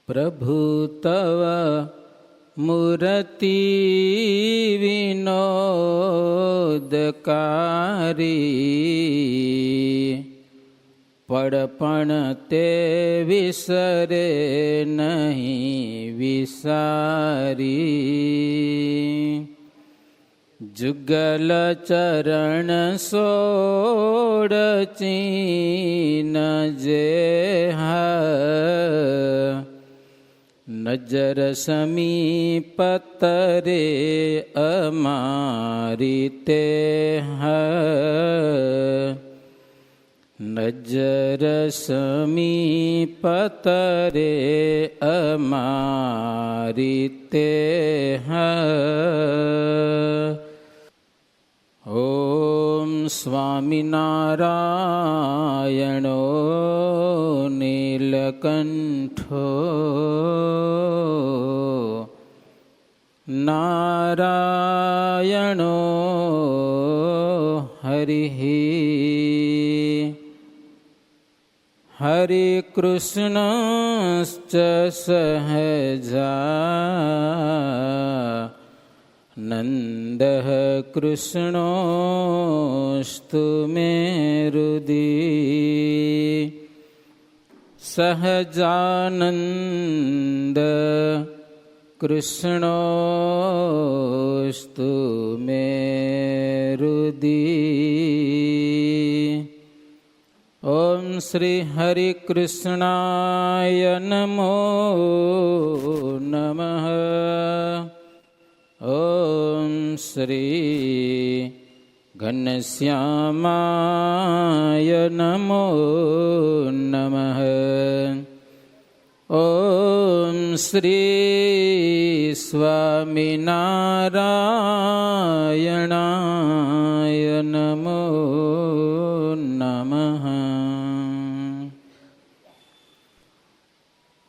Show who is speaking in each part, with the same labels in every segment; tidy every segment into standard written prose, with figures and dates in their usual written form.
Speaker 1: પ્રભુ તવ મૂર્તિ વિનોદકારી, પડપણ તે વિસરે નહીં વિસારી. જુગલ ચરણ સોડ ચીન જે નજર સમીપત રે અમારી તે નજર સમીપત રે અમારી તે ઓમ સ્વામિનારાયણો નીલકંઠો નારાયણો હરિ. હરે કૃષ્ણશ્ચ સહજા નંદઃ કૃષ્ણોસ્તુ મે હૃદિ. સહજાનંદ કૃષ્ણોસ્તુ મે હૃદિ. ઓમ શ્રી હરિ કૃષ્ણાય નમો નમઃ. ઓમ શ્રી ઘનશ્યામાય નમો નમઃ. ઓમ શ્રી સ્વામિનારાયણાય નમો નમઃ.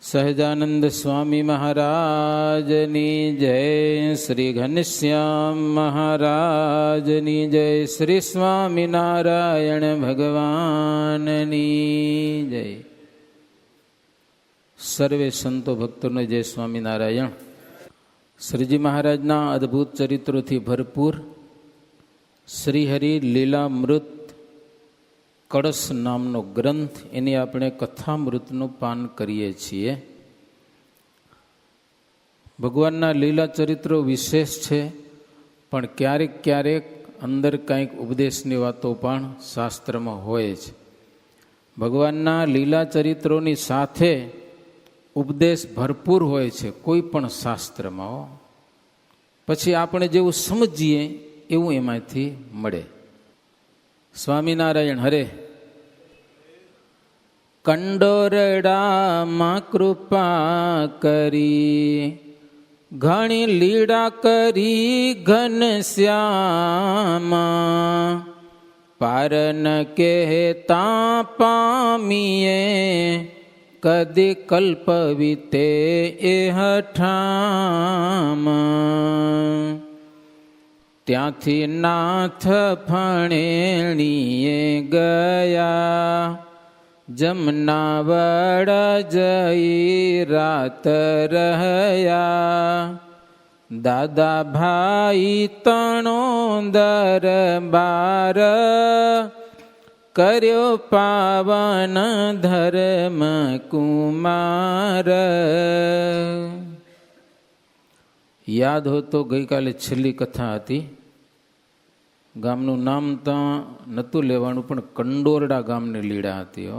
Speaker 1: સહજાનંદ સ્વામી મહારાજની જય. શ્રી ઘનશ્યામ મહારાજની જય. શ્રી સ્વામિનારાયણ ભગવાનની જય. સર્વે સંતો ભક્તોને જય સ્વામિનારાયણ. શ્રીજી મહારાજના અદ્ભુત ચરિત્રોથી ભરપૂર શ્રીહરિ લીલામૃત કળશ નામનો ગ્રંથ, એની આપણે કથામૃતનું પાન કરીએ છીએ. ભગવાનના લીલા ચરિત્રો વિશેષ છે, પણ ક્યારેક ક્યારેક અંદર કંઈક ઉપદેશની વાતો પણ શાસ્ત્રમાં હોય છે. ભગવાનના લીલા ચરિત્રોની સાથે ઉપદેશ ભરપૂર હોય છે કોઈ પણ શાસ્ત્રમાં. પછી આપણે જેવું સમજીએ એવું એમાંથી મળે. સ્વામિનારાયણ હરે. કંડોરડામાં કૃપા કરી ઘણી લીડા કરી ઘનશ્યામા, પારન કહેતા પામીએ કદી કલ્પ વીતે એ હઠામાં. ત્યાંથી નાથ ફણેણીએ ગયા, જમનાવડ જઈ રાત રહ્યા. દાદા ભાઈ તણો દરબાર કર્યો પાવન ધર્મ કુમાર. યાદ હો તો ગઈકાલે છેલ્લી કથા હતી. ગામનું નામ ત્યાં નહોતું લેવાનું, પણ કંડોરડા ગામની લીડા હતી.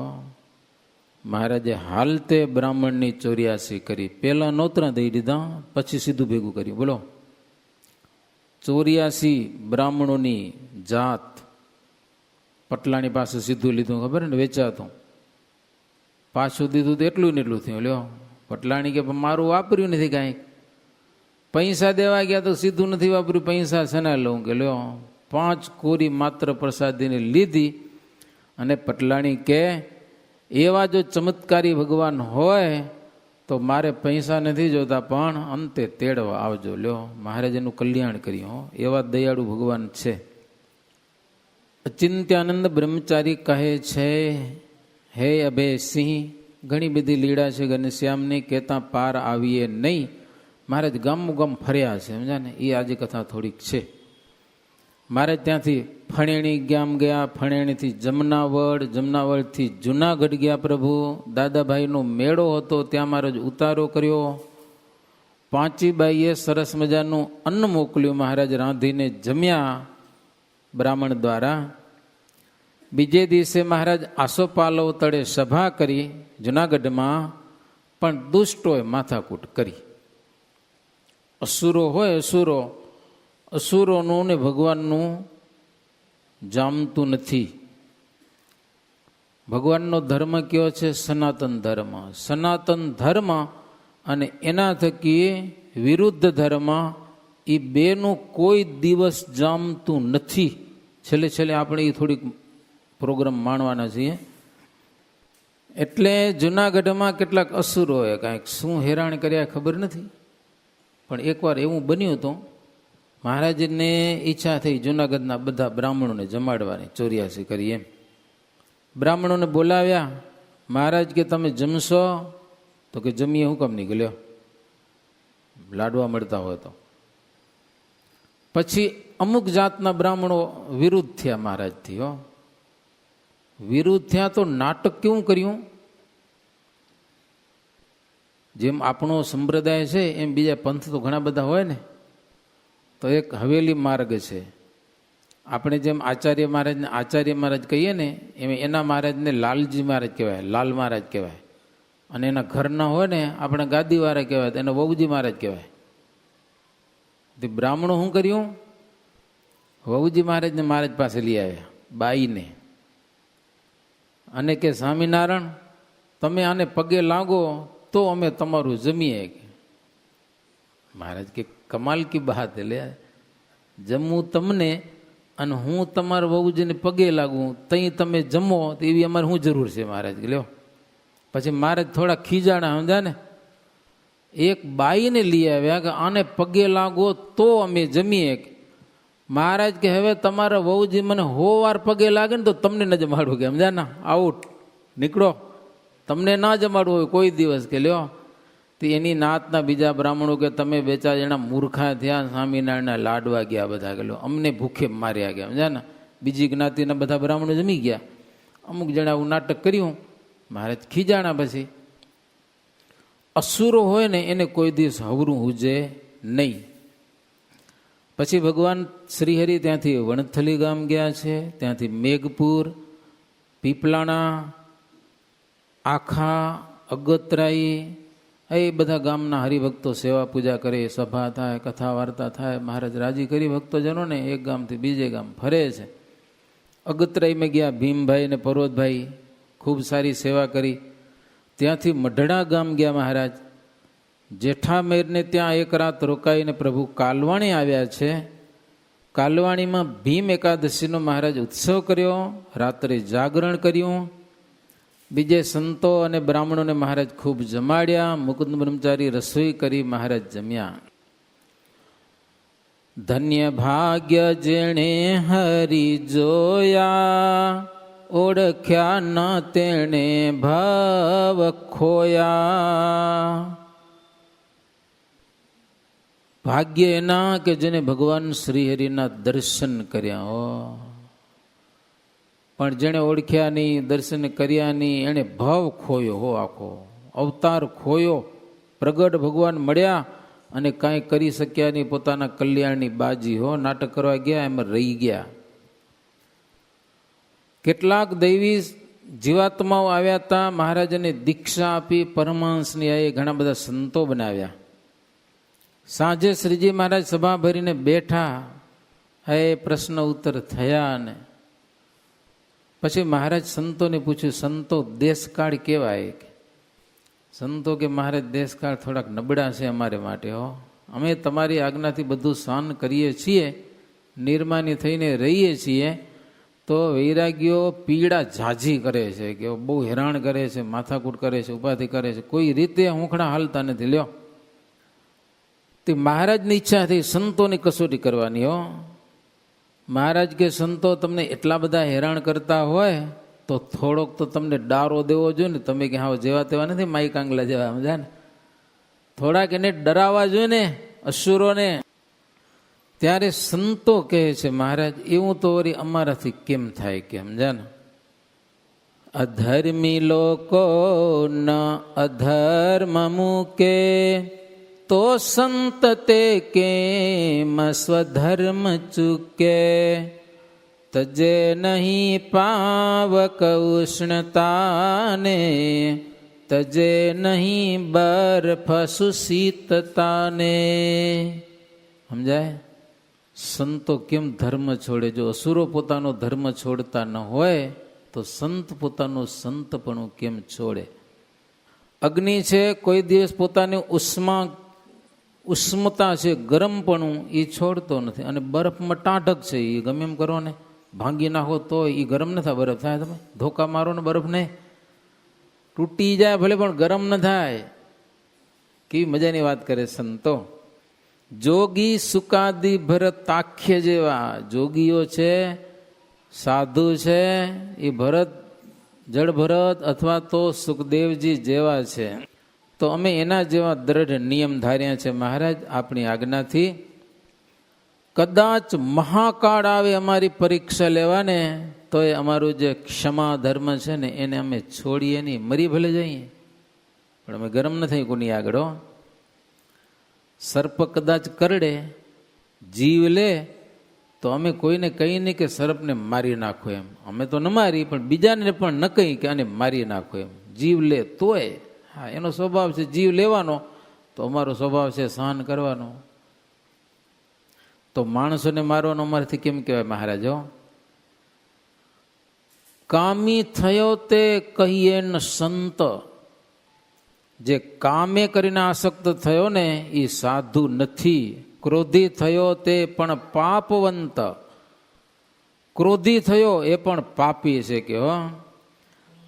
Speaker 1: મહારાજે હાલતે બ્રાહ્મણની 84 કરી. પહેલાં નોતરા દઈ દીધા, પછી સીધું ભેગું કર્યું. બોલો, 84 બ્રાહ્મણોની જાત પટલાણી પાસે સીધું લીધું, ખબર ને, વેચાતું. પાછું દીધું તો એટલું ને એટલું થયું. લ્યો, પટલાણી કે મારું વાપર્યું નથી કાંઈક. પૈસા દેવા ગયા તો સીધું નથી વાપર્યું, પૈસા સના લઉં કે લ્યો. 5 કોરી માત્ર પ્રસાદીને લીધી. અને પટલાણી કે એવા જો ચમત્કારી ભગવાન હોય તો મારે પૈસા નથી જોતા, પણ અંતે તેડવા આવજો. લ્યો, મહારાજનું કલ્યાણ કર્યું. એવા દયાળુ ભગવાન છે. અચિંત્યાનંદ બ્રહ્મચારી કહે છે, હે અભય સિંહ, ઘણી બધી લીળા છે ઘનશ્યામની, કહેતા પાર આવીએ નહીં. મહારાજ ગામ ફર્યા છે, સમજ્યા ને, એ આજે કથા થોડીક છે. મહારાજ ત્યાંથી ફણેણી ગામ ગયા, ફણેણીથી જમનાવડ, જમનાવડથી જુનાગઢ ગયા પ્રભુ. દાદાભાઈનો મેળો હતો, ત્યાં મહારાજ ઉતારો કર્યો. પાંચીબાઈએ સરસ મજાનું અન્ન મોકલ્યું, મહારાજ રાંધીને જમ્યા બ્રાહ્મણ દ્વારા. બીજે દિવસે મહારાજ આસોપાલવ તળે સભા કરી જુનાગઢમાં, પણ દુષ્ટોએ માથાકૂટ કરી. અસુરો હોય, અસુરોનું ને ભગવાનનું જામતું નથી. ભગવાનનો ધર્મ કયો છે? સનાતન ધર્મ. સનાતન ધર્મ અને એના થકી વિરુદ્ધ ધર્મ, એ બેનું કોઈ દિવસ જામતું નથી. છેલ્લે આપણે એ થોડીક પ્રોગ્રામ માણવાના છીએ. એટલે જુનાગઢમાં કેટલાક અસુરોએ કાંઈક શું હેરાન કર્યા ખબર નથી, પણ એકવાર એવું બન્યું હતું, મહારાજને ઈચ્છા થઈ જુનાગઢના બધા બ્રાહ્મણોને જમાડવાની, 84 કરી એમ. બ્રાહ્મણોને બોલાવ્યા. મહારાજ કે તમે જમશો? તો કે જમીએ, હું કામ નહીં ગયો, લાડવા મળતા હોય તો. પછી અમુક જાતના બ્રાહ્મણો વિરુદ્ધ થયા મહારાજથી. વિરુદ્ધ થયા તો નાટક કેવું કર્યું? જેમ આપણો સંપ્રદાય છે એમ બીજા પંથ તો ઘણા બધા હોય ને. તો એક હવેલી માર્ગ છે. આપણે જેમ આચાર્ય મહારાજ કહીએ ને, એમ એના મહારાજને લાલજી મહારાજ કહેવાય, લાલ મહારાજ કહેવાય. અને એના ઘરના હોય ને આપણે ગાદીવાળા કહેવાય, એને વહુજી મહારાજ કહેવાય. તે બ્રાહ્મણો શું કર્યું? વહુજી મહારાજને મહારાજ પાસે લઈ આવ્યા, બાઈને, અને કે સ્વામિનારાયણ તમે આને પગે લાગો તો અમે તમારું જમીએ. મહારાજ કે કમાલ કી બાત, એટલે જમવું તમને અને હું તમારા વહુજીને પગે લાગું તઈ તમે જમો, તો એવી અમારે શું જરૂર છે? મહારાજ કે લ્યો. પછી મહારાજ થોડા ખીજાણા, સમજ્યા ને. એક બાઈને લઈ આવ્યા કે આને પગે લાગો તો અમે જમીએ. મહારાજ કે હવે તમારા વહુજી મને 100 વાર પગે લાગે ને તો તમને ન જમાડવું, કે સમજ્યા ના, આઉટ, નીકળો, તમને ના જમાડવું હોય કોઈ દિવસ, કે લ્યો. તો એની નાતના બીજા બ્રાહ્મણો કે તમે 2-4 જણા મૂર્ખા થયા, સ્વામિનારાયણના લાડવા ગયા બધા, કે લ્યો અમને ભૂખે માર્યા ગયા, સમજ્યા ને. બીજી જ્ઞાતિના બધા બ્રાહ્મણો જમી ગયા. અમુક જણા આવું નાટક કર્યું, મહારાજ ખીજાણા. પછી અસુરો હોય ને એને કોઈ દિવસ હવરું હુજે નહીં. પછી ભગવાન શ્રીહરિ ત્યાંથી વણથલી ગામ ગયા છે, ત્યાંથી મેઘપુર, પીપલાણા, આખા, અગતરાઈ, એ બધા ગામના હરિભક્તો સેવા પૂજા કરે, સભા થાય, કથા વાર્તા થાય. મહારાજ રાજી કરી ભક્તોજનોને, એક ગામથી બીજે ગામ ફરે છે. અગતરાઈમાં ગયા ભીમભાઈ ને પર્વતભાઈ, ખૂબ સારી સેવા કરી. ત્યાંથી મઢડા ગામ ગયા મહારાજ. જેઠામેરને ત્યાં એક રાત રોકાઈને પ્રભુ કાલવાણી આવ્યા છે. કાલવાણીમાં ભીમ એકાદશીનો મહારાજ ઉત્સવ કર્યો, રાત્રે જાગરણ કર્યું. બીજે સંતો અને બ્રાહ્મણોને મહારાજ ખૂબ જમાડ્યા. મુકુંદ બ્રહ્મચારી રસોઈ કરી, મહારાજ જમ્યા. ધન્ય ભાગ્ય જેણે હરિ જોયા, ઓળખ્યા ન તેણે ભવ ખોયા. ભાગ્ય એના કે જેને ભગવાન શ્રીહરિના દર્શન કર્યા હો, પણ જેણે ઓળખ્યા નહીં, દર્શન કર્યા નહીં, એણે ભાવ ખોયો હો, આખો અવતાર ખોયો. પ્રગટ ભગવાન મળ્યા અને કાંઈ કરી શક્યા નહીં, પોતાના કલ્યાણની બાજી હો, નાટક કરવા ગયા, એમાં રહી ગયા. કેટલાક દૈવી જીવાત્માઓ આવ્યા હતા, મહારાજને દીક્ષા આપી, પરમહંસની એ ઘણા બધા સંતો બનાવ્યા. સાંજે શ્રીજી મહારાજ સભા ભરીને બેઠા, એ પ્રશ્ન ઉત્તર થયા. ને પછી મહારાજ સંતોને પૂછ્યું, સંતો દેશકાળ કેવાય? સંતો કે મહારાજ દેશકાળ થોડાક નબળા છે અમારે માટે હો, અમે તમારી આજ્ઞાથી બધું સહન કરીએ છીએ, નિર્માની થઈને રહીએ છીએ, તો વૈરાગ્યો પીડા ઝાઝી કરે છે, કે બહુ હેરાન કરે છે, માથાકૂટ કરે છે, ઉપાધિ કરે છે, કોઈ રીતે હુંખણા હાલતા નથી. લ્યો, તે મહારાજની ઈચ્છા થઈ સંતોની કસોટી કરવાની હો. મહારાજ કે સંતો તમને એટલા બધા હેરાન કરતા હોય તો થોડોક તો તમને ડારો દેવો જોઈએ ને. તમે કે હા જેવા તેવા નથી, માઈ કાંગલા જેવા, સમજ્યા ને? થોડાક એને ડરાવવા જોઈએ ને અસુરોને. ત્યારે સંતો કહે છે મહારાજ એવું તો વળી અમારાથી કેમ થાય કે, સમજ્યા ને? અધર્મી લોકો ન અધર્મ મૂકે તો સંત તે કેમ સ્વધર્મ ચૂકે. તજે નહીં પાવક ઉષ્ણતાને તજે નહીં બરફ સુશીતતાને. સમજાય? સંતો કેમ ધર્મ છોડે? જો અસુરો પોતાનો ધર્મ છોડતા ન હોય તો સંત પોતાનું સંતપણું કેમ છોડે? અગ્નિ છે કોઈ દિવસ પોતાની ઉષ્મતા છે, ગરમપણું એ છોડતો નથી. અને બરફમાં ટાઢક છે, એ ગમે એમ કરો ને ભાંગી નાખો તો એ ગરમ ન થાય. બરફ થાય, તમે ધોકા મારો ને બરફ ને તૂટી જાય ભલે પણ ગરમ ન થાય. કેવી મજાની વાત કરે સંતો. જોગી સુકાદી ભરતાખ્ય જેવા જોગીઓ છે, સાધુ છે, એ ભરત જળ ભરત અથવા તો સુખદેવજી જેવા છે. તો અમે એના જેવા દ્રઢ નિયમ ધાર્યા છે મહારાજ આપણી આજ્ઞાથી. કદાચ મહાકાળ આવે અમારી પરીક્ષા લેવાને તો એ અમારું જે ક્ષમા ધર્મ છે ને એને અમે છોડીએ નહીં, મરી ભલે જઈએ પણ અમે ગરમ ન થઈ કોની આગળ. સર્પ કદાચ કરડે, જીવ લે તો અમે કોઈને કહી નહીં કે સર્પને મારી નાખો એમ. અમે તો ન મારી પણ બીજાને પણ ન કહી કે આને મારી નાખો એમ. જીવ લે તોય હા એનો સ્વભાવ છે જીવ લેવાનો, તો અમારો સ્વભાવ છે સહન કરવાનો. તો માણસોને મારવાનો અમારાથી કેમ કહેવાય મહારાજો? કામી થયો તે કહીએ ન સંત. જે કામે કરીને આસક્ત થયો ને એ સાધુ નથી. ક્રોધી થયો તે પણ પાપવંત. ક્રોધી થયો એ પણ પાપી છે કે હો.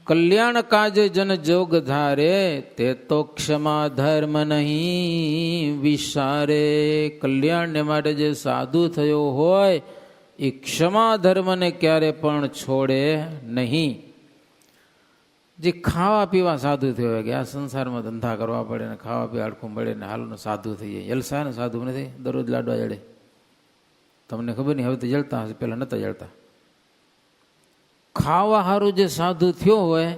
Speaker 1: કલ્યાણ કાજે જન જોગ ધારે તે તો ક્ષમા ધર્મ નહીં વિસારે. કલ્યાણને માટે જે સાધુ થયો હોય એ ક્ષમા ધર્મને ક્યારે પણ છોડે નહીં. જે ખાવા પીવા સાધુ થયો હોય કે આ સંસારમાં ધંધા કરવા પડે ને ખાવા પીવા અડખું મળે ને હાલનો સાધુ થઈ જાય. જલસા ને સાધુ નથી, દરરોજ લાડવા જડે. તમને ખબર નહીં, હવે તો જળતા હશે, પહેલાં નહોતા જળતા. ખાવા સારું જે સાધુ થયો હોય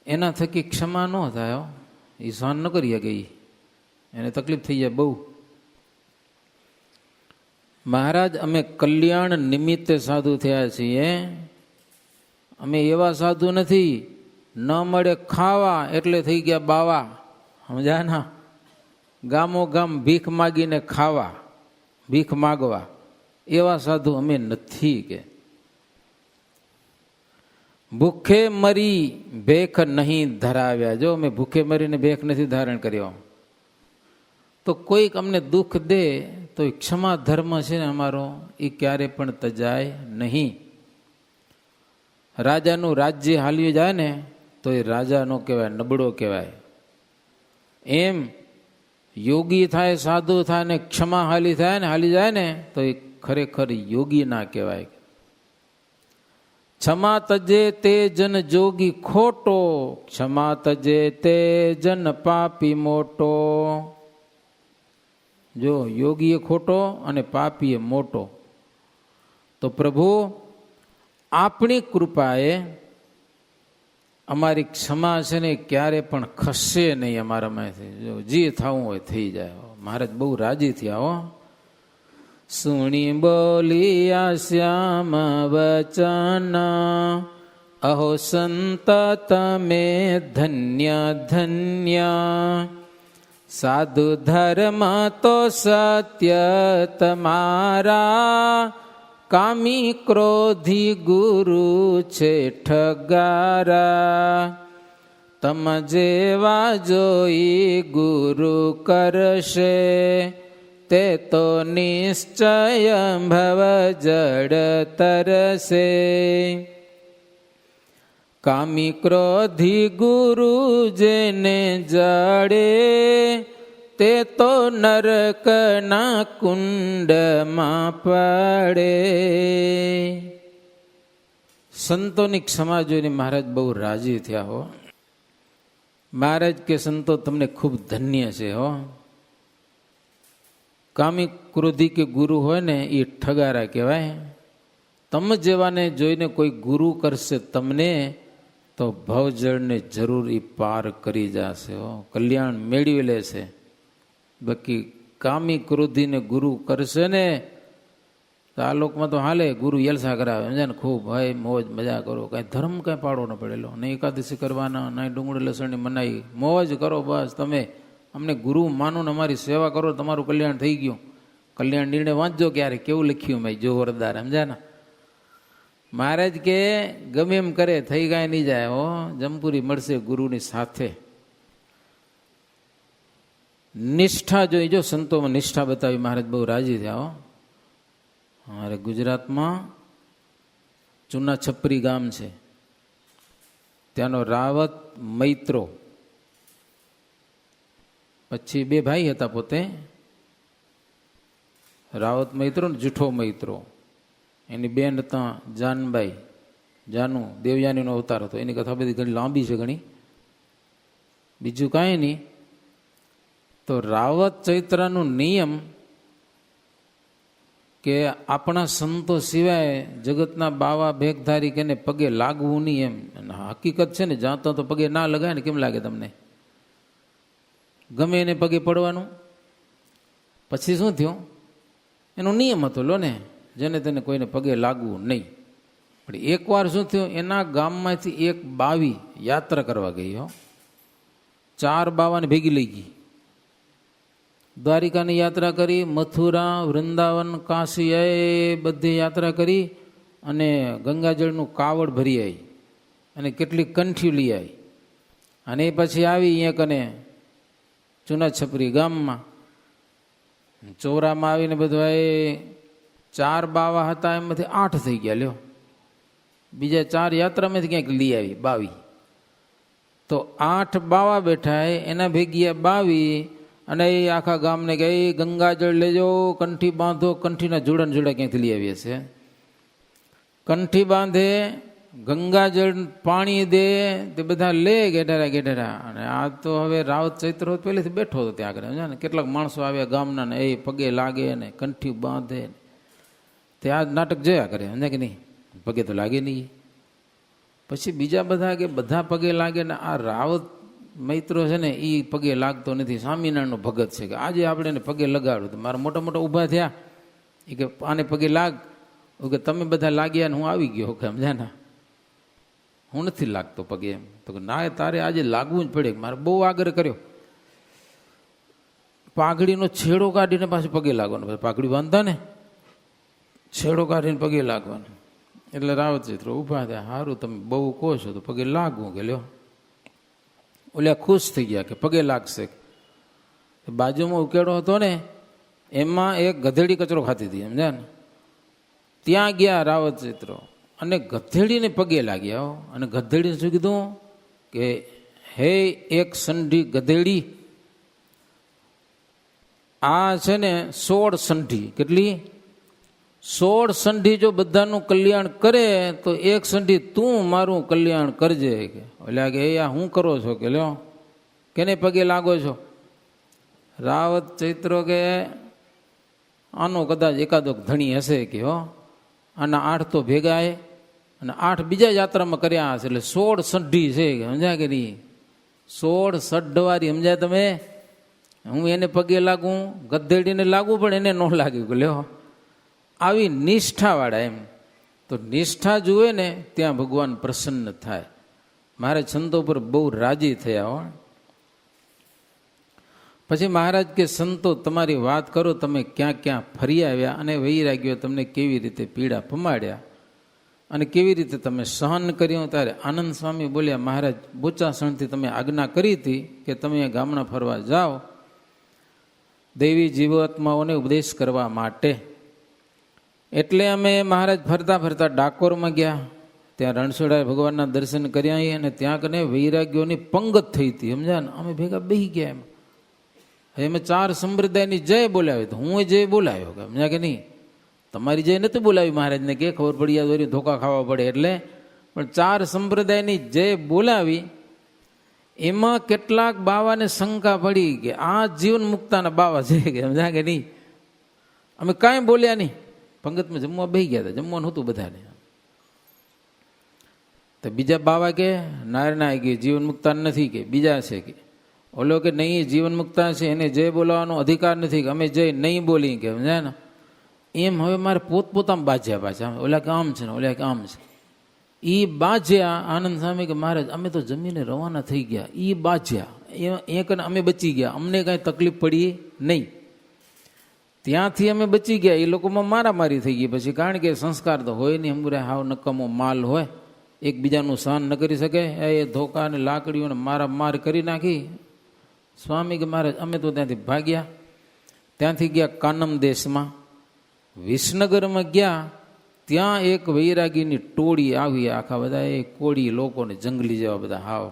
Speaker 1: એના થકી ક્ષમા ન થાય. એ સહન ન કરી શકે, એને તકલીફ થઈ જાય બહુ. મહારાજ અમે કલ્યાણ નિમિત્તે સાધુ થયા છીએ. અમે એવા સાધુ નથી ન મળે ખાવા એટલે થઈ ગયા બાવા. સમજ્યા ના? ગામો ગામ ભીખ માગીને ખાવા, ભીખ માગવા, એવા સાધુ અમે નથી. કે ભૂખે મરી ભેખ નહીં ધરાવ્યા. જો અમે ભૂખે મરીને ભેખ નથી ધારણ કર્યો. તો કોઈક અમને દુઃખ દે તો એ ક્ષમા ધર્મ છે ને અમારો, એ ક્યારે પણ તજાય નહીં. રાજાનું રાજ્ય હાલ્યું જાય ને તો એ રાજા નો કહેવાય, નબળો કહેવાય. એમ યોગી થાય, સાધુ થાય ને ક્ષમા હાલી થાય ને હાલી જાય ને તો એ ખરેખર યોગી ના કહેવાય. ક્ષમા તજે તે જન જોગી ખોટો, ક્ષમા તજે તે જન પાપી મોટો. જો યોગી એ ખોટો અને પાપી એ મોટો. તો પ્રભુ આપણી કૃપાએ અમારી ક્ષમા છે ને ક્યારે પણ ખસશે નહીં અમારામાંથી. જો જે થવું હોય થઈ જાય. મહારાજ બહુ રાજી થયા હો. સુણી બોલિયા શ્યામ વચન, અહો સંત તમે ધન્ય ધન્ય. સાધુ ધર્મ તો સત્ય તમારા, કામી ક્રોધી ગુરુ છે ઠગારા. તમ જેવા જોઈ ગુરુ કરશે, તે તો નિશ્ચય ભવ જડ તરસે. કામી ક્રોધી ગુરુ જેને જડે, તે તો નરકના કુંડમાં પડે. સંતોની ક્ષમા જોઈને મહારાજ બહુ રાજી થયા હો. મહારાજ કે સંતો તમને ખૂબ ધન્ય છે હો. કામી ક્રોધી કે ગુરુ હોય ને એ ઠગારા કહેવાય. તમ જેવાને જોઈને કોઈ ગુરુ કરશે તમને તો ભવજળને જરૂર એ પાર કરી જશે હો, કલ્યાણ મેળવી લેશે. બાકી કામી ક્રોધીને ગુરુ કરશે ને તો આ લોકમાં તો હાલે ગુરુ યલસા કરાવે, સમજે ને, ખૂબ ભાઈ મોજ મજા કરો, કાંઈ ધર્મ કાંઈ પાડવો ન પડેલો, નહીં એકાદશી કરવાના, નહીં ડુંગળી લસણની મનાઈ, મોજ કરો બસ. તમે અમને ગુરુ માનો ને અમારી સેવા કરો, તમારું કલ્યાણ થઈ ગયું. કલ્યાણ નિર્ણય વાંચજો ક્યારે, કેવું લખ્યું મેં જો વરદાર, સમજ્યા ને. મહારાજ કે ગમે એમ કરે થઈ કાંઈ નહીં જાય હો, જમપુરી મળશે ગુરુની સાથે. નિષ્ઠા જોઈ, જો સંતોમાં નિષ્ઠા બતાવી મહારાજ બહુ રાજી થયા હો. અમારે ગુજરાતમાં ચૂના છપરી ગામ છે, ત્યાંનો રાવત મૈત્રો, પછી બે ભાઈ હતા પોતે, રાવત મૈત્રો ને જૂઠો મૈત્રો. એની બેન હતા જાનબાઈ, જાનુ દેવયાનીનો અવતાર હતો. એની કથા બધી ઘણી લાંબી છે ઘણી, બીજું કાંઈ નહીં. તો રાવત ચૈત્રનો નિયમ કે આપણા સંતો સિવાય જગતના બાવા ભેગધારી કે પગે લાગવું નહીં એમ. હકીકત છે ને, જાતો તો પગે ના લગાય ને કેમ લાગે તમને? ગમે એને પગે પડવાનું. પછી શું થયું? એનો નિયમ હતો લો ને, જેને તેને કોઈને પગે લાગવું નહીં. પણ એકવાર શું થયું, એના ગામમાંથી એક બાવી યાત્રા કરવા ગઈ હો. 4 બાવાને ભેગી લઈ ગઈ. દ્વારિકાની યાત્રા કરી, મથુરા, વૃંદાવન, કાશી એ બધી યાત્રા કરી, અને ગંગાજળનું કાવડ ભરી આવી, અને કેટલીક કંઠી લઈ આવી, અને પછી આવી અહીંયા કને ચૂના છપરી ગામમાં ચોરામાં આવીને બધા 4 બાવા હતા, એમાંથી 8 થઈ ગયા લ્યો. બીજા 4 યાત્રામાંથી ક્યાંક લઈ આવી બાવી. તો 8 બાવા બેઠા, એના ભેગી બાવી, અને એ આખા ગામને કહે ગંગાજળ લેજો, કંઠી બાંધો. કંઠીના જોડા જોડા ક્યાંથી લઈ આવીએ છે. કંઠી બાંધે, ગંગાજળ પાણી દે, તે બધા લે ગેઢેરા ગેઢેરા. અને આ તો હવે રાવત ચૈત્ર પહેલેથી બેઠો હતો ત્યાં આગળ, સમજ્યા ને. કેટલાક માણસો આવ્યા ગામના ને એ પગે લાગે ને કંઠી બાંધે, તે આ નાટક જોયા કરે, સમજ્યા કે નહીં? પગે તો લાગે નહીં. પછી બીજા બધા કે બધા પગે લાગે ને આ રાવત મૈત્રો છે ને એ પગે લાગતો નથી. સ્વામિનારાયણનો ભગત છે કે આજે આપણે એને પગે લગાડું. તો મારા મોટા મોટા ઊભા થયા, એ કે આને પગે લાગ. કે તમે બધા લાગ્યા ને હું આવી ગયો, કે સમજ્યા ને, હું નથી લાગતો પગે એમ. તો ના, તારે આજે લાગવું જ પડે. મારે બહુ આગ્રહ કર્યો. પાઘડીનો છેડો કાઢીને પાછું પગે લાગવાનો. પાઘડી બાંધતા ને છેડો કાઢીને પગે લાગવાનો. એટલે રાવત ચૈત્રો ઊભા થયા, સારું તમે બહુ કહો છો તો પગે લાગવું. કે લ્યો, ઓલ્યા ખુશ થઈ ગયા કે પગે લાગશે. બાજુમાં ઉકેડો હતો ને એમાં એક ગધેડી કચરો ખાતી હતી, સમજ્યા ને. ત્યાં ગયા રાવત ચૈત્રો અને ગધેડીને પગે લાગ્યા. અને ગધેડીને શું કીધું કે હે એક સંઢી ગધેડી, આ છે ને 16 સંઢી, કેટલી? 16 સંઢી જો બધાનું કલ્યાણ કરે તો એક સંઢી તું મારું કલ્યાણ કરજે. કે ઓલા કે એ આ હું કરો છો? કે લ્યો, કેને પગે લાગો છો? રાવત ચૈત્રો કે આનો કદાચ એકાદો ધણી હશે કે હો, આના 8 તો ભેગા અને 8 બીજા યાત્રામાં કર્યા હશે, એટલે 16 સંઢી છે. સમજ્યા કે નહીં? 16 સઢવારી, સમજ્યા તમે? હું એને પગે લાગું, ગધેડીને લાગવું પણ એને ન લાગ્યું. લ્યો, આવી નિષ્ઠાવાળા એમ. તો નિષ્ઠા જુએ ને ત્યાં ભગવાન પ્રસન્ન થાય. મારે સંતો પર બહુ રાજી થયા હો. પછી મહારાજ કે સંતો તમારી વાત કરો, તમે ક્યાં ક્યાં ફરી આવ્યા અને વૈરાગ્યો તમને કેવી રીતે પીડા પમાડ્યા અને કેવી રીતે તમે સહન કર્યું. ત્યારે આનંદ સ્વામી બોલ્યા, મહારાજ બોચાસણથી તમે આજ્ઞા કરી હતી કે તમે ગામડા ફરવા જાઓ દૈવી જીવાત્માઓને ઉપદેશ કરવા માટે. એટલે અમે મહારાજ ફરતા ફરતા ડાકોરમાં ગયા. ત્યાં રણછોડાએ ભગવાનના દર્શન કર્યા અને ત્યાં કને વૈરાગ્યોની પંગત થઈ હતી, સમજ્યા ને. અમે ભેગા બેસી ગયા. એમ 4 સંપ્રદાયની જય બોલાવી, તો હું જય બોલાવ્યો, સમજ્યા કે નહીં? તમારી જય નથી બોલાવી મહારાજને, કે ખબર પડી જાય ધોકા ખાવા પડે. એટલે પણ 4 સંપ્રદાયની જય બોલાવી, એમાં કેટલાક બાવાને શંકા પડી કે આ જીવન મુક્તાના બાવા છે કે સમજા કે નહીં. અમે કાંઈ બોલ્યા નહીં, પંગતમાં જમવા બેસી ગયા હતા, જમવાનું હતું બધાને. તો બીજા બાવા કે ના કે જીવન મુક્તા નથી, કે બીજા છે કે ઓલો કે નહીં જીવન મુક્તા છે, એને જય બોલાવવાનો અધિકાર નથી, કે અમે જય નહીં બોલી કે સમજાય ને. એમ હવે મારે પોતપોતામાં બાજ્યા પાછા, ઓલા કે આમ છે ને ઓલા કે આમ છે. એ બાજ્યા આનંદ સ્વામી કે મહારાજ અમે તો જમીને રવાના થઈ ગયા, એ બાજ્યા એ કને અમે બચી ગયા, અમને કાંઈ તકલીફ પડી નહીં. ત્યાંથી અમે બચી ગયા, એ લોકોમાં મારામારી થઈ ગઈ પછી, કારણ કે સંસ્કાર તો હોય નહીં, હમરે હાવ નકામો માલ હોય, એકબીજાનું સહન ન કરી શકે. એ ધોકા અને લાકડીઓને માર કરી નાખી. સ્વામી કે મહારાજ અમે તો ત્યાંથી ભાગ્યા. ત્યાંથી ગયા કાનમ દેશમાં, વિસનગરમાં ગયા. ત્યાં એક વૈરાગીની ટોળી આવી, આખા બધા એ કોળી લોકોને, જંગલી જેવા બધા હાવ.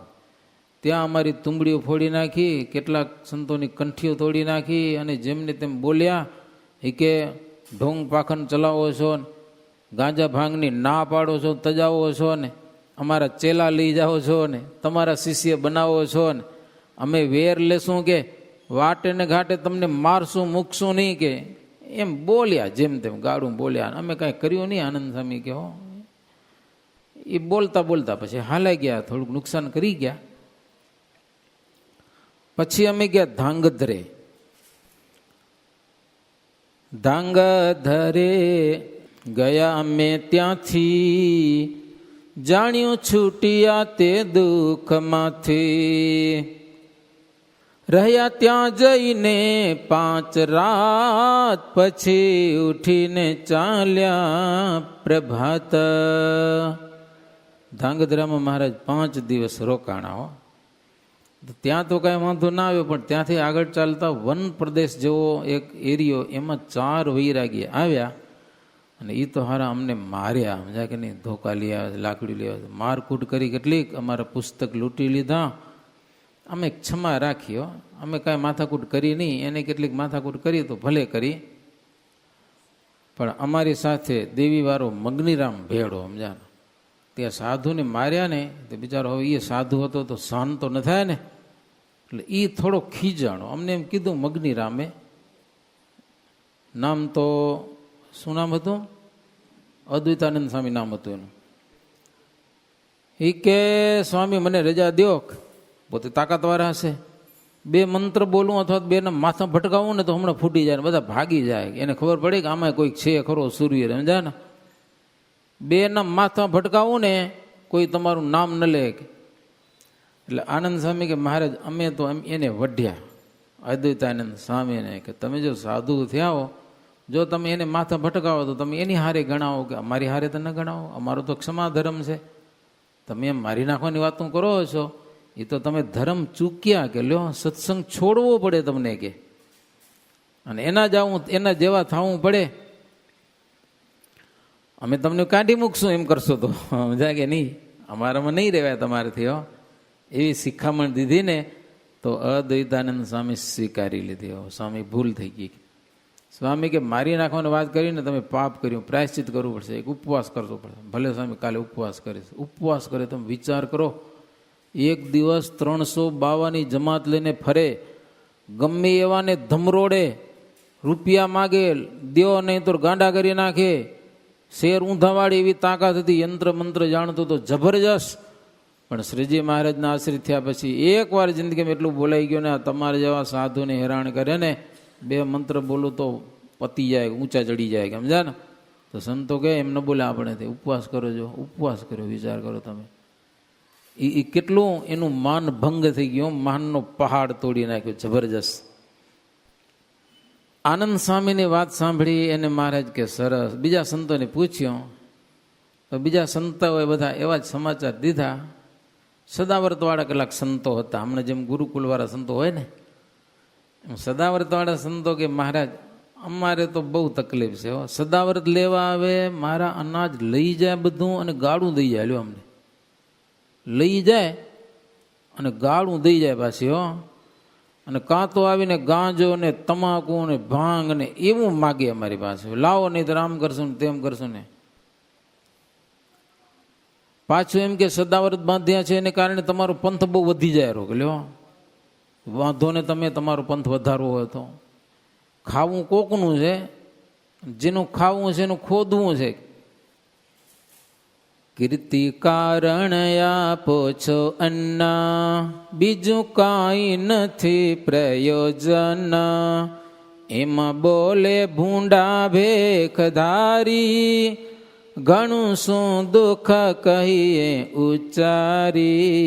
Speaker 1: ત્યાં અમારી તુંબડીઓ ફોડી નાખી, કેટલાક સંતોની કંઠીઓ તોડી નાખી, અને જેમને તેમ બોલ્યા એ કે ઢોંગ પાખન ચલાવો છો ને, ગાંજા ભાંગની ના પાડો છો, તજાવો છો ને, અમારા ચેલા લઈ જાઓ છો ને, તમારા શિષ્ય બનાવો છો ને, અમે વેર લેશું કે વાટે ને ઘાટે તમને મારશું મૂકશું નહીં કે એમ બોલ્યા, જેમ તેમ ગાળું બોલ્યા. અમે કાંઈ કર્યું નહીં. આનંદ સ્વામી કે એ બોલતા બોલતા પછી હાલાઈ ગયા, થોડુંક નુકસાન કરી ગયા. પછી અમે ગયા ધાંગધ્રે. ધાંગધરે ગયા અમે, ત્યાંથી જાણ્યું છૂટ્યા તે દુઃખમાંથી. રહ્યા ત્યાં જઈને 5 રાત, પછી ઉઠીને ચાલ્યા પ્રભાત. ધાંગધ્રામાં મહારાજ 5 દિવસ રોકાણા હો. ત્યાં તો કાંઈ વાંધો ના આવ્યો, પણ ત્યાંથી આગળ ચાલતા વન પ્રદેશ જેવો એક એરિયો, એમાં 4 વૈરાગી આવ્યા, અને એ તો હારા અમને માર્યા, સમજા કે નહીં. ધોકા લઈ આવ્યા, લાકડી લઈ આવ્યા, મારકૂટ કરી કેટલીક, અમારા પુસ્તક લૂંટી લીધા. અમે ક્ષમા રાખીઓ, અમે કાંઈ માથાકૂટ કરી નહીં. એને કેટલીક માથાકૂટ કરી તો ભલે કરી, પણ અમારી સાથે દેવીવાળો મગ્નિરામ ભેડો, સમજા. ત્યાં સાધુને માર્યા ને, તો બિચારો હવે એ સાધુ હતો તો સહન તો ન થાય ને, એટલે એ થોડો ખીજાણો. અમને એમ કીધું મગ્નિરામે, નામ તો શું નામ હતું? અદ્વૈતાનંદ સ્વામી નામ હતું એનું. એ કે સ્વામી મને રજા દો, પોતે તાકાતવાળા હશે, 2 મંત્ર બોલું અથવા 2 માથા ભટકાવું ને તો હમણાં ફૂટી જાય, બધા ભાગી જાય. એને ખબર પડે કે આમાં કોઈક છે ખરો સૂર્ય, સમજા ને. 2 માથા ભટકાવું ને કોઈ તમારું નામ ન લે. એટલે આનંદ સ્વામી કે મહારાજ અમે તો એને વઢ્યા, અદ્વૈતાનંદ સ્વામીને, કે તમે જો સાધુ થયા હો, જો તમે એને માથા ભટકાવો તો તમે એની હારે ગણાવો, કે અમારી હારે તો ન ગણાવો, અમારો તો ક્ષમા ધર્મ છે. તમે એમ મારી નાખવાની વાતો કરો છો, એ તો તમે ધર્મ ચૂક્યા, કે લ્યો સત્સંગ છોડવો પડે તમને, કે અને એના જેવા થવું પડે. અમે તમને કાઢી મૂકશું એમ કરશો તો, સમજા કે નહીં, અમારામાં નહીં રહેવાય તમારાથી. હો એવી શિખામણ દીધી ને, તો અદ્વૈતાનંદ સ્વામી સ્વીકારી લીધી. હો સ્વામી ભૂલ થઈ ગઈ. સ્વામી કે મારી નાખવાની વાત કરીને તમે પાપ કર્યું, પ્રાયશ્ચિત કરવું પડશે, એક ઉપવાસ કરવો પડશે. ભલે સ્વામી કાલે ઉપવાસ કરીશ. ઉપવાસ કરે તમે વિચાર કરો, 1 દિવસ 352ની જમાત લઈને ફરે, ગમે એવાને ધમરોડે, રૂપિયા માગે, દ્યો નહીં તો ગાંડા કરી નાખે, શેર ઊંધાવાળી એવી તાકાત હતી, યંત્ર મંત્ર જાણતો તો જબરજસ્ત. પણ શ્રીજી મહારાજના આશ્રિત થયા પછી 1 વાર જિંદગીમાં એટલું બોલાઈ ગયું ને, તમારે જેવા સાધુને હેરાન કરે ને, 2 મંત્ર બોલું તો પતી જાય, ઊંચા ચડી જાય, સમજા ને. તો સંતો કહે એમ ન બોલે આપણે, ઉપવાસ કરો, જો ઉપવાસ કર્યો, વિચાર કરો તમે. એ કેટલું એનું માન ભંગ થઈ ગયો, માનનો પહાડ તોડી નાખ્યો, જબરજસ્ત. આનંદ સ્વામીની વાત સાંભળી એને મહારાજ કે સરસ. બીજા સંતોને પૂછ્યું તો બીજા સંતોએ બધા એવા જ સમાચાર દીધા. સદાવ્રતવાળા કેટલાક સંતો હતા, હમણાં જેમ ગુરુકુલવાળા સંતો હોય ને, એમ સદાવ્રતવાળા સંતો કે મહારાજ અમારે તો બહુ તકલીફ છે. સદાવ્રત લેવા આવે, મારા અનાજ લઈ જાય બધું, અને ગાળું દઈ જાય. લ્યો અમને લઈ જાય અને ગાળું દઈ જાય પાછી. હો અને કાં તો આવીને ગાંજો ને તમાકુ ને ભાંગ ને એવું માગે અમારી પાસે, લાવો નહીં તો આમ કરશું ને તેમ કરશું ને. પાછું એમ કે સદાવ્રત બાંધ્યા છે એને કારણે તમારો પંથ બહુ વધી જાય રો લ્યો, વાંધો ને તમે તમારો પંથ વધારવો હોય તો. ખાવું કોકનું છે, જેનું ખાવું છે એનું ખોદવું છે. કીર્તિ કારણ આપો છો અન્ના, બીજું કાંઈ નથી પ્રયોજન. એમાં બોલે ભૂંડા ભેખધારી, ઘણું શું દુઃખ કહીએ ઉચ્ચારી.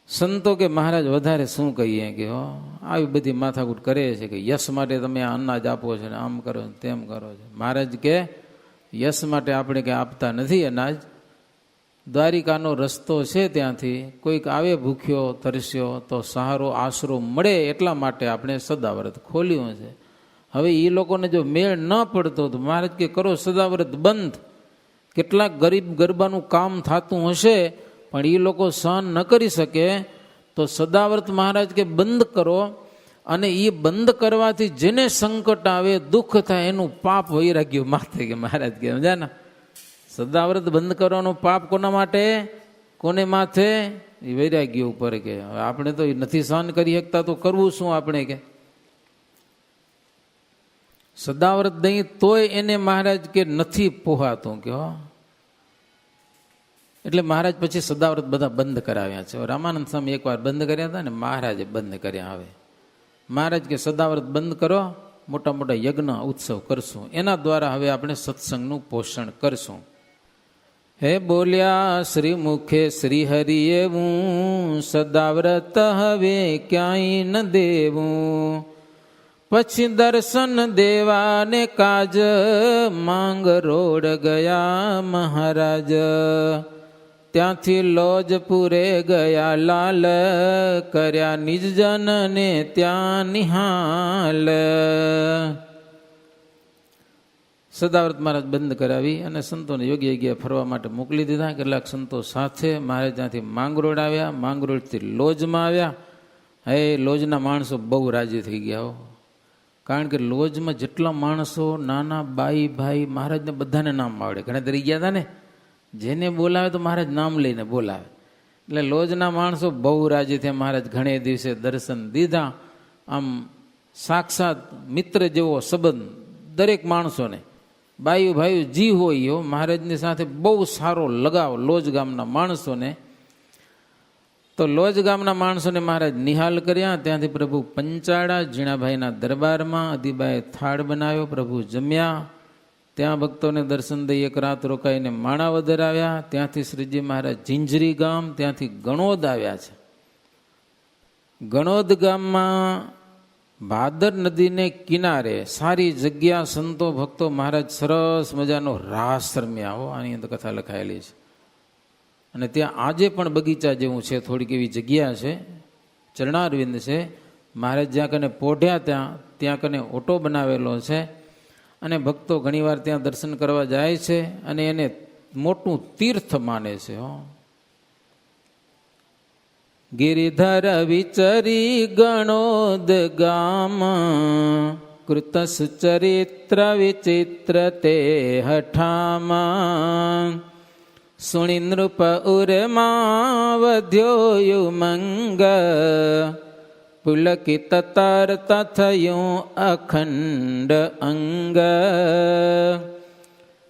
Speaker 1: સંતો કે મહારાજ વધારે શું કહીએ કે હો, આવી બધી માથાકૂટ કરે છે કે યશ માટે તમે આ અનાજ આપો છો ને આમ કરો છો તેમ કરો છો. મહારાજ કે યશ માટે આપણે કંઈ આપતા નથી અનાજ. દ્વારિકાનો રસ્તો છે, ત્યાંથી કોઈક આવે ભૂખ્યો તરસ્યો તો સહારો આશરો મળે એટલા માટે આપણે સદાવ્રત ખોલ્યું છે. હવે એ લોકોને જો મેળ ન પડતો તો મહારાજ કે કરો સદાવ્રત બંધ. કેટલાક ગરીબ ગરબાનું કામ થતું હશે પણ એ લોકો સહન ન કરી શકે તો સદાવ્રત મહારાજ કે બંધ કરો. અને એ બંધ કરવાથી જેને સંકટ આવે દુઃખ થાય એનું પાપ વૈરાગ્ય માથે કે મહારાજ કે સમજ્યા ને. સદાવ્રત બંધ કરવાનું પાપ કોના માટે, કોને માથે? એ વૈરાગ્ય ઉપર કે. આપણે તો નથી સહન કરી શકતા તો કરવું શું આપણે કે. સદાવ્રત દહીં તોય એને મહારાજ કે નથી પોહાતું કે હો. એટલે મહારાજ પછી સદાવ્રત બધા બંધ કરાવ્યા છે. રામાનંદ સ્વામી એકવાર બંધ કર્યા હતા ને મહારાજે બંધ કર્યા. હવે મહારાજ કે સદાવ્રત બંધ કરો, મોટા મોટા યજ્ઞ ઉત્સવ કરશું, એના દ્વારા હવે આપણે સત્સંગનું પોષણ કરશું. હે બોલ્યા શ્રી મુખે શ્રી હરિ એવું, સદાવ્રત હવે ક્યાંય ન દેવું. પછી દર્શન દેવાને કાજ, માંગ રોડ ગયા મહારાજ. ત્યાંથી લોજપુરે ગયા લાલ, કર્યા નિજજનને ત્યાં નિહાલ. સદાવ્રત મહારાજ બંધ કરાવી અને સંતોને યોગ્ય જગ્યાએ ફરવા માટે મોકલી દીધા. કેટલાક સંતો સાથે મહારાજ ત્યાંથી માંગરોળ આવ્યા, માંગરોળથી લોજમાં આવ્યા. હે લોજના માણસો બહુ રાજી થઈ ગયા હો. કારણ કે લોજમાં જેટલા માણસો નાના બાઈ ભાઈ મહારાજને બધાને નામ આવડે. ઘણા તરી ગયા હતા ને, જેને બોલાવે તો મહારાજ નામ લઈને બોલાવે. એટલે લોજના માણસો બહુ રાજી થયા. મહારાજ ઘણે દિવસે દર્શન દીધા. આમ સાક્ષાત મિત્ર જેવો સંબંધ દરેક માણસોને, બાયું ભાઈ જી હોય મહારાજની સાથે બહુ સારો લગાવ લોજ ગામના માણસોને. તો લોજ ગામના માણસોને મહારાજ નિહાલ કર્યા. ત્યાંથી પ્રભુ પંચાળા ઝીણાભાઈના દરબારમાં અદીબાએ થાળ બનાવ્યો. પ્રભુ જમ્યા. ત્યાં ભક્તોને દર્શન દઈ એક રાત રોકાઈને માણાવદર આવ્યા. ત્યાંથી શ્રીજી મહારાજ ઝીંઝરી ગામ, ત્યાંથી ગણોદ આવ્યા છે. ગણોદ ગામમાં ભાદર નદીને કિનારે સારી જગ્યા, સંતો ભક્તો મહારાજ સરસ મજાનો રાસ રમ્યા હો. આની અંદર કથા લખાયેલી છે. અને ત્યાં આજે પણ બગીચા જેવું છે, થોડીક એવી જગ્યા છે, ચરણારવિંદ છે. મહારાજ જ્યાં કને પોઢ્યા ત્યાં કને ઓટો બનાવેલો છે. અને ભક્તો ઘણીવાર ત્યાં દર્શન કરવા જાય છે અને એને મોટું તીર્થ માને છે. ગિરિધર વિચરી ગણોદ ગામ, કૃતસ ચરિત્ર વિચિત્ર તે હઠામાં. સુણી નૃપ ઉર્મા વધ્યો મંગ, પુલકિત તરત થયું અખંડ અંગ.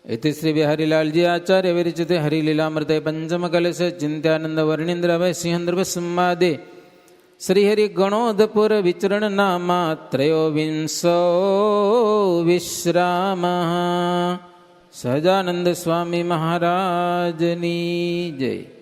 Speaker 1: इति श्री बिहारीलाल जी आचार्य विरचिते हरिलीलामृते पंचम कलश चिंत्यानंद वर्णींद्र वै सिंहन्द्र संवादे श्रीहरि गणोदपुर विचरण नामा त्रयोविंशो विश्राम. સહજાનંદ સ્વામી મહારાજની જય.